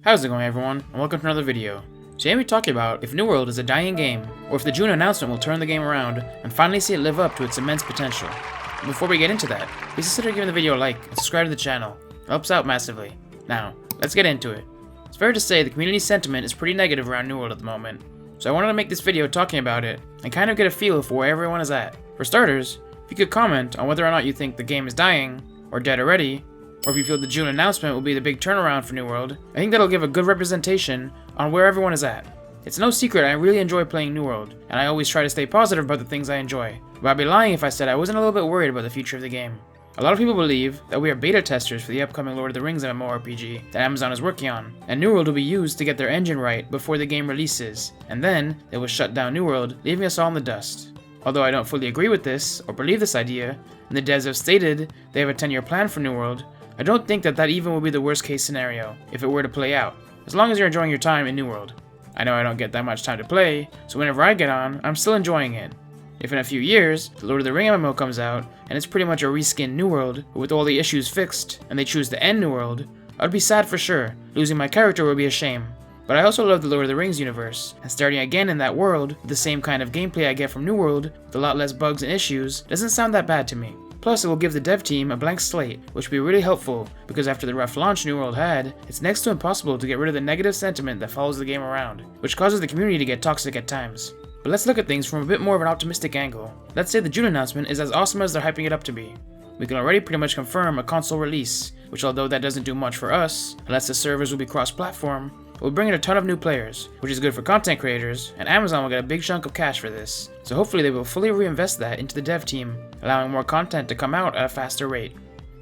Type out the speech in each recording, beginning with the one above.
How's it going, everyone, and welcome to another video. Today we're talking about if New World is a dying game, or if the June announcement will turn the game around and finally see it live up to its immense potential. But before we get into that, please consider giving the video a like and subscribe to the channel. It helps out massively. Now, let's get into it. It's fair to say the community sentiment is pretty negative around New World at the moment, so I wanted to make this video talking about it and kind of get a feel for where everyone is at. For starters, if you could comment on whether or not you think the game is dying, or dead already, or if you feel the June announcement will be the big turnaround for New World, I think that'll give a good representation on where everyone is at. It's no secret I really enjoy playing New World, and I always try to stay positive about the things I enjoy, but I'd be lying if I said I wasn't a little bit worried about the future of the game. A lot of people believe that we are beta testers for the upcoming Lord of the Rings MMORPG that Amazon is working on, and New World will be used to get their engine right before the game releases, and then they will shut down New World, leaving us all in the dust. Although I don't fully agree with this, or believe this idea, and the devs have stated they have a 10-year plan for New World, I don't think that even will be the worst case scenario, if it were to play out, as long as you're enjoying your time in New World. I know I don't get that much time to play, so whenever I get on, I'm still enjoying it. If in a few years, the Lord of the Ring MMO comes out, and it's pretty much a reskinned New World, but with all the issues fixed, and they choose to end New World, I'd be sad for sure. Losing my character would be a shame. But I also love the Lord of the Rings universe, and starting again in that world, with the same kind of gameplay I get from New World, with a lot less bugs and issues, doesn't sound that bad to me. Plus, it will give the dev team a blank slate, which will be really helpful, because after the rough launch New World had, it's next to impossible to get rid of the negative sentiment that follows the game around, which causes the community to get toxic at times. But let's look at things from a bit more of an optimistic angle. Let's say the June announcement is as awesome as they're hyping it up to be. We can already pretty much confirm a console release, which although that doesn't do much for us, unless the servers will be cross-platform, will bring in a ton of new players, which is good for content creators, and Amazon will get a big chunk of cash for this. So hopefully they will fully reinvest that into the dev team, allowing more content to come out at a faster rate.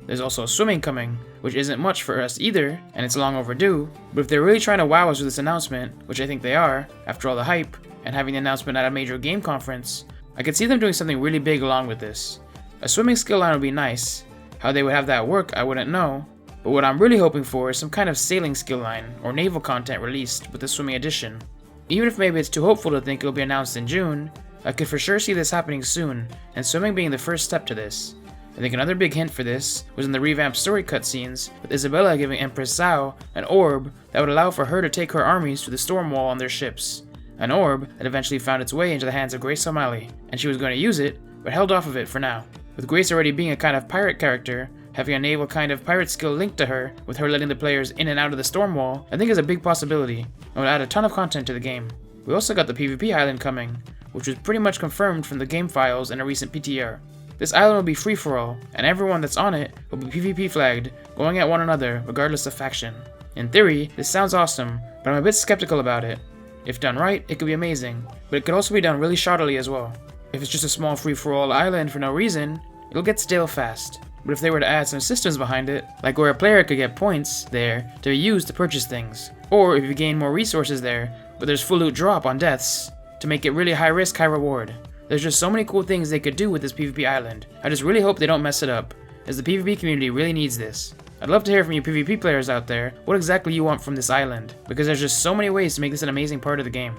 There's also swimming coming, which isn't much for us either, and it's long overdue, but if they're really trying to wow us with this announcement, which I think they are, after all the hype, and having the announcement at a major game conference, I could see them doing something really big along with this. A swimming skill line would be nice. How they would have that work, I wouldn't know. But what I'm really hoping for is some kind of sailing skill line, or naval content released with the swimming edition. Even if maybe it's too hopeful to think it'll be announced in June, I could for sure see this happening soon, and swimming being the first step to this. I think another big hint for this was in the revamped story cutscenes, with Isabella giving Empress Sao an orb that would allow for her to take her armies to the storm wall on their ships. An orb that eventually found its way into the hands of Grace O'Malley, and she was going to use it, but held off of it for now. With Grace already being a kind of pirate character, having a naval kind of pirate skill linked to her, with her letting the players in and out of the storm wall, I think is a big possibility, and would add a ton of content to the game. We also got the PvP island coming, which was pretty much confirmed from the game files in a recent PTR. This island will be free for all, and everyone that's on it will be PvP flagged, going at one another regardless of faction. In theory, this sounds awesome, but I'm a bit skeptical about it. If done right, it could be amazing, but it could also be done really shoddily as well. If it's just a small free-for-all island for no reason, it'll get stale fast. But if they were to add some systems behind it, like where a player could get points there to be used to purchase things, or if you gain more resources there, but there's full loot drop on deaths, to make it really high risk, high reward. There's just so many cool things they could do with this PvP island. I just really hope they don't mess it up, as the PvP community really needs this. I'd love to hear from you PvP players out there what exactly you want from this island, because there's just so many ways to make this an amazing part of the game.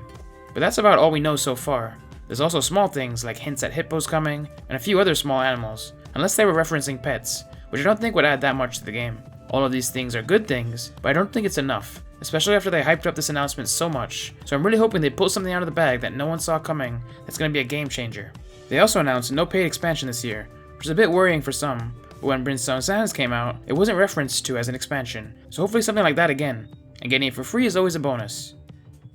But that's about all we know so far. There's also small things like hints at hippos coming, and a few other small animals, unless they were referencing pets, which I don't think would add that much to the game. All of these things are good things, but I don't think it's enough, especially after they hyped up this announcement so much, so I'm really hoping they pull something out of the bag that no one saw coming that's going to be a game changer. They also announced no paid expansion this year, which is a bit worrying for some, but when Brimstone Sands came out, it wasn't referenced to as an expansion, so hopefully something like that again, and getting it for free is always a bonus.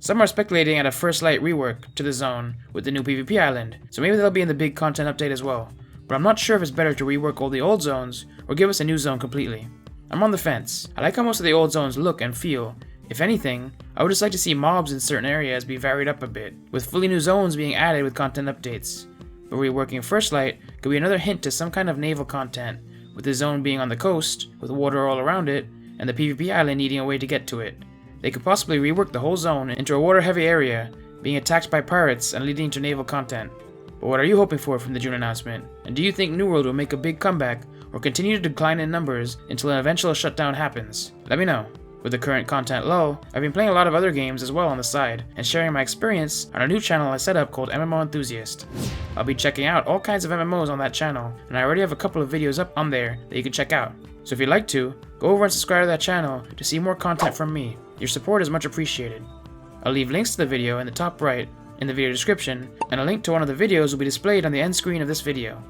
Some are speculating at a First Light rework to the zone with the new PvP island, so maybe they'll be in the big content update as well, but I'm not sure if it's better to rework all the old zones or give us a new zone completely. I'm on the fence. I like how most of the old zones look and feel. If anything, I would just like to see mobs in certain areas be varied up a bit, with fully new zones being added with content updates. But reworking First Light could be another hint to some kind of naval content, with the zone being on the coast, with water all around it, and the PvP island needing a way to get to it. They could possibly rework the whole zone into a water-heavy area, being attacked by pirates and leading to naval content. But what are you hoping for from the June announcement? And do you think New World will make a big comeback, or continue to decline in numbers until an eventual shutdown happens? Let me know. With the current content lull, I've been playing a lot of other games as well on the side, and sharing my experience on a new channel I set up called MMO Enthusiast. I'll be checking out all kinds of MMOs on that channel, and I already have a couple of videos up on there that you can check out. So if you'd like to, go over and subscribe to that channel to see more content from me. Your support is much appreciated. I'll leave links to the video in the top right in the video description, and a link to one of the videos will be displayed on the end screen of this video.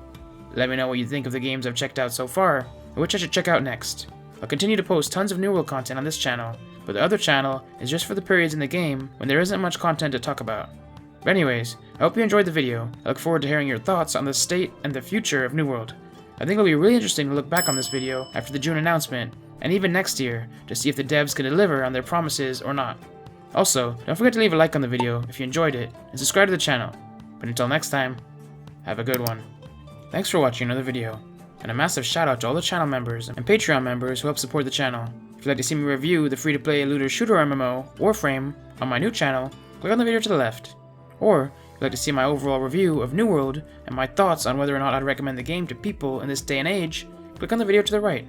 Let me know what you think of the games I've checked out so far, and which I should check out next. I'll continue to post tons of New World content on this channel, but the other channel is just for the periods in the game when there isn't much content to talk about. But anyways, I hope you enjoyed the video. I look forward to hearing your thoughts on the state and the future of New World. I think it'll be really interesting to look back on this video after the June announcement, and even next year, to see if the devs can deliver on their promises or not. Also, don't forget to leave a like on the video if you enjoyed it, and subscribe to the channel. But until next time, have a good one. Thanks for watching another video, and a massive shout out to all the channel members and Patreon members who help support the channel. If you'd like to see me review the free-to-play looter shooter MMO, Warframe, on my new channel, click on the video to the left. Or, if you'd like to see my overall review of New World, and my thoughts on whether or not I'd recommend the game to people in this day and age, click on the video to the right.